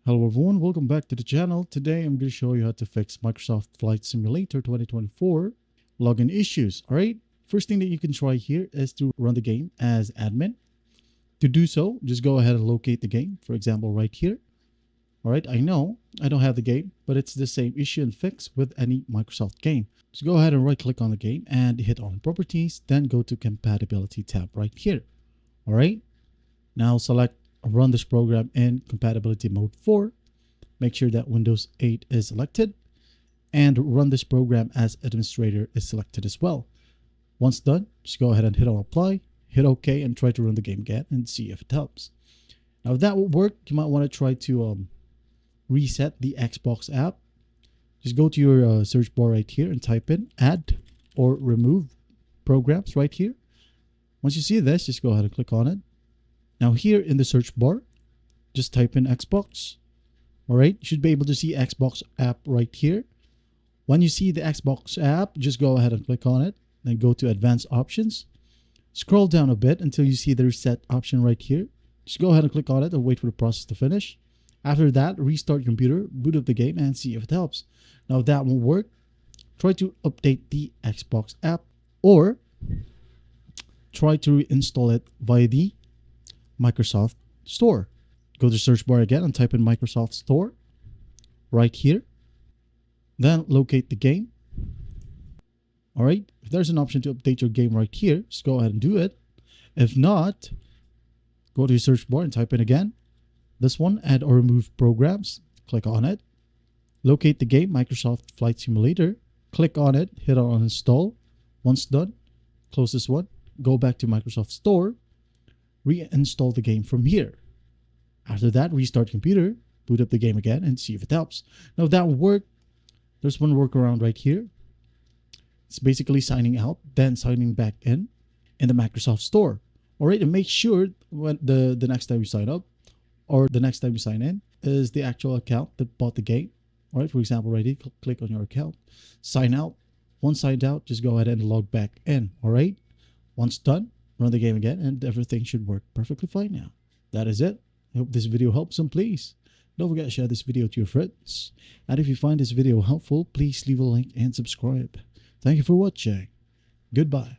Hello everyone, welcome back to the channel. Today I'm going to show you how to fix Microsoft Flight Simulator 2024 login issues. Alright, first thing that you can try here is to run the game as admin. To do so, just go ahead and locate the game, for example right here. Alright, I know I don't have the game, but it's the same issue and fix with any Microsoft game. Just go ahead and right click on the game and hit on properties, then go to compatibility tab right here. Alright, now select run this program in compatibility mode 4. Make sure that Windows 8 is selected and run this program as administrator is selected as well. Once done, just go ahead and hit on apply, hit OK, and try to run the game again and see if it helps. Now if that will work, you might want to try to reset the Xbox app. Just go to your search bar right here and type in add or remove programs right here. Once you see this, just go ahead and click on it. Now here in the search bar, just type in Xbox. Alright, you should be able to see Xbox app right here. When you see the Xbox app, just go ahead and click on it. Then go to advanced options. Scroll down a bit until you see the reset option right here. Just go ahead and click on it and wait for the process to finish. After that, restart your computer, boot up the game, and see if it helps. Now if that won't work, try to update the Xbox app or try to reinstall it via the Microsoft Store. Go to search bar again and type in Microsoft Store right here. Then locate the game. Alright, if there's an option to update your game right here, just go ahead and do it. If not, go to your search bar and type in again this one, add or remove programs. Click on it. Locate the game, Microsoft Flight Simulator. Click on it, hit on install. Once done, close this one. Go back to Microsoft Store. Reinstall the game from here. After that, restart computer, boot up the game again, and see if it helps. Now if that will work, there's one workaround right here. It's basically signing out, then signing back in the Microsoft Store. Alright, and make sure when the next time you sign up or the next time you sign in is the actual account that bought the game. Alright, for example, right here, click on your account, sign out. Once signed out, just go ahead and log back in. Alright, once done, run the game again and everything should work perfectly fine now. That is it. I hope this video helps, and please don't forget to share this video to your friends. And if you find this video helpful, please leave a like and subscribe. Thank you for watching. Goodbye.